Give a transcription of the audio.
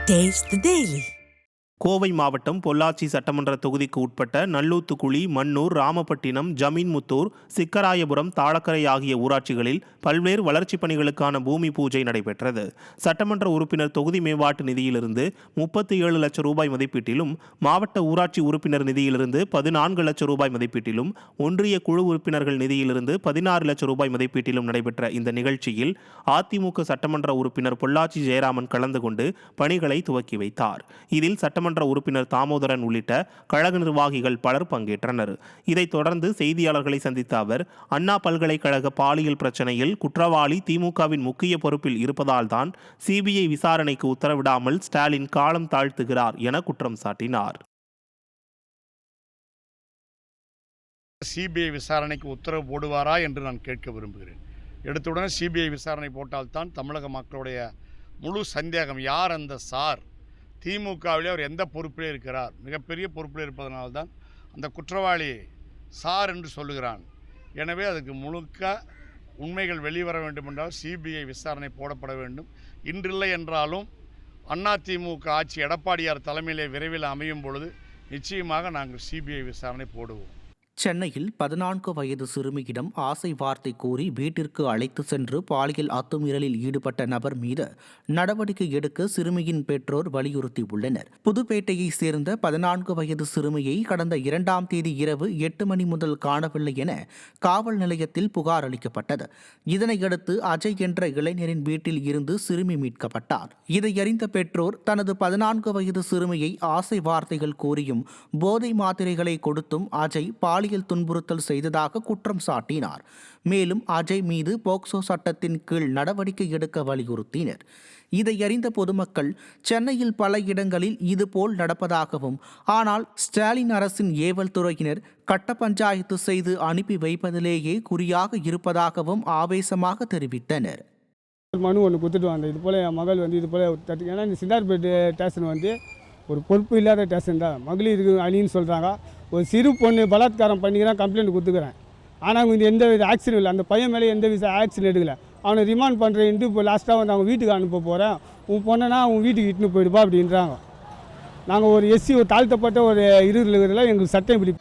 Taste the Daily. Kovai மாவட்டம் பொள்ளாச்சி சட்டமன்ற தொகுதிக்கு உட்பட்ட நல்லூத்துக்குழி, மண்ணூர், ராமப்பட்டினம், ஜமீன்முத்தூர், சிக்கராயபுரம், தாளக்கரை ஆகிய ஊராட்சிகளில் பல்வேறு வளர்ச்சிப் பணிகளுக்கான பூமி பூஜை நடைபெற்றது. சட்டமன்ற உறுப்பினர் தொகுதி மேம்பாட்டு நிதியிலிருந்து 37 லட்சம் ரூபாய் மதிப்பீட்டிலும், மாவட்ட ஊராட்சி உறுப்பினர் நிதியிலிருந்து 14 லட்சம் ரூபாய் மதிப்பீட்டிலும், ஒன்றிய குழு உறுப்பினர்கள் நிதியிலிருந்து 16 லட்சம் ரூபாய் மதிப்பீட்டிலும் நடைபெற்ற இந்த நிகழ்ச்சியில் அதிமுக சட்டமன்ற உறுப்பினர் பொள்ளாச்சி ஜெயராமன் கலந்து கொண்டு பணிகளை துவக்கி வைத்தார். இதில் சட்டமன்ற உறுப்பினர் தாமோதரன் உள்ளிட்ட கழக நிர்வாகிகள் பலர் பங்கேற்றனர். இதைத் தொடர்ந்து செய்தியாளர்களை சந்தித்த அவர், அண்ணா பல்கலைக்கழக பாலியல் பிரச்சனையில் குற்றவாளி திமுகவின் முக்கிய பொறுப்பில் இருப்பதால் தான் சிபிஐ விசாரணைக்கு உத்தரவிடாமல் ஸ்டாலின் காலம் தாழ்த்துகிறார் என குற்றம் சாட்டினார். சிபிஐ விசாரணைக்கு உத்தரவு போடுவாரா என்று நான் கேட்க விரும்புகிறேன். எடுத்துடனே சிபிஐ விசாரணை போட்டால்தான் தமிழக மக்களுடைய முழு சந்தேகம், யார் அந்த சார், திமுகவிலே அவர் எந்த பொறுப்பிலே இருக்கிறார், மிகப்பெரிய பொறுப்பில் இருப்பதனால்தான் அந்த குற்றவாளி சார் என்று சொல்லுகிறான். எனவே அதுக்கு முழுக்க உண்மைகள் வெளிவர வேண்டும் என்றால் சிபிஐ விசாரணை போடப்பட வேண்டும். இன்றில்லை என்றாலும் அதிமுக ஆட்சி எடப்பாடியார் தலைமையிலே விரைவில் அமையும் பொழுது நிச்சயமாக நாங்கள் சிபிஐ விசாரணை போடுவோம். சென்னையில் 14 வயது சிறுமியிடம் ஆசை வார்த்தை கூறி வீட்டிற்கு அழைத்து சென்று பாலியல் அத்துமீறலில் ஈடுபட்ட நபர் மீது நடவடிக்கை எடுக்க சிறுமியின் பெற்றோர் வலியுறுத்தியுள்ளனர். புதுப்பேட்டையை சேர்ந்த 14 வயது சிறுமியை கடந்த 2ஆம் தேதி இரவு 8 மணி முதல் காணவில்லை என காவல் நிலையத்தில் புகார் அளிக்கப்பட்டது. இதனையடுத்து அஜய் என்ற இளைஞரின் வீட்டில் இருந்து சிறுமி மீட்கப்பட்டார். இதையறிந்த பெற்றோர் தனது 14 வயது சிறுமியை ஆசை வார்த்தைகள் கூறியும் போதை மாத்திரைகளை கொடுத்தும் அஜய் பாலியல் துன்புறுத்தல் செய்ததாக குற்றம் சாட்டினார். மேலும் அஜய் மீது போக்சோ சட்டத்தின் கீழ் நடவடிக்கை எடுக்க வலியுறுத்தினர். இதையறிந்த பொதுமக்கள் சென்னையில் பல இடங்களில் இதுபோல் நடப்பதாகவும், ஆனால் ஸ்டாலின் அரசின் ஏவல் துறையினர் கட்ட பஞ்சாயத்து செய்து அனுப்பி வைப்பதிலேயே குறியாக இருப்பதாகவும் ஆவேசமாக தெரிவித்தனர். மனு ஒன்று கொடுத்துட்டு வந்தேன். இது போல் என் மகள் இது போல் ஏன்னா இந்த சிந்தார்பேட்டு ஸ்டேஷன் ஒரு பொறுப்பு இல்லாத ஸ்டேஷன் தான். மகளிருக்கு அணின்னு சொல்கிறாங்க. ஒரு சிறு பொண்ணு பலாத்காரம் பண்ணிக்கிறான், கம்ப்ளைண்ட் கொடுத்துக்கிறேன். ஆனால் அவங்க எந்த வித ஆக்ஷன் இல்லை. அந்த பையன் மேலே எந்த வித ஆக்ஷன் எடுக்கலை. அவனை ரிமாண்ட் பண்ணுறேன்ட்டு இப்போ லாஸ்ட்டாக அவங்க வீட்டுக்கு அனுப்ப போகிறேன், உன் பொண்ணனா உன் வீட்டுக்கு இட்டுன்னு போயிடுப்பா அப்படின்றாங்க. நாங்கள் ஒரு எஸ்சி, ஒரு தாழ்த்தப்பட்ட ஒரு இருக்கிறதுல எங்களுக்கு சட்டம் இப்படி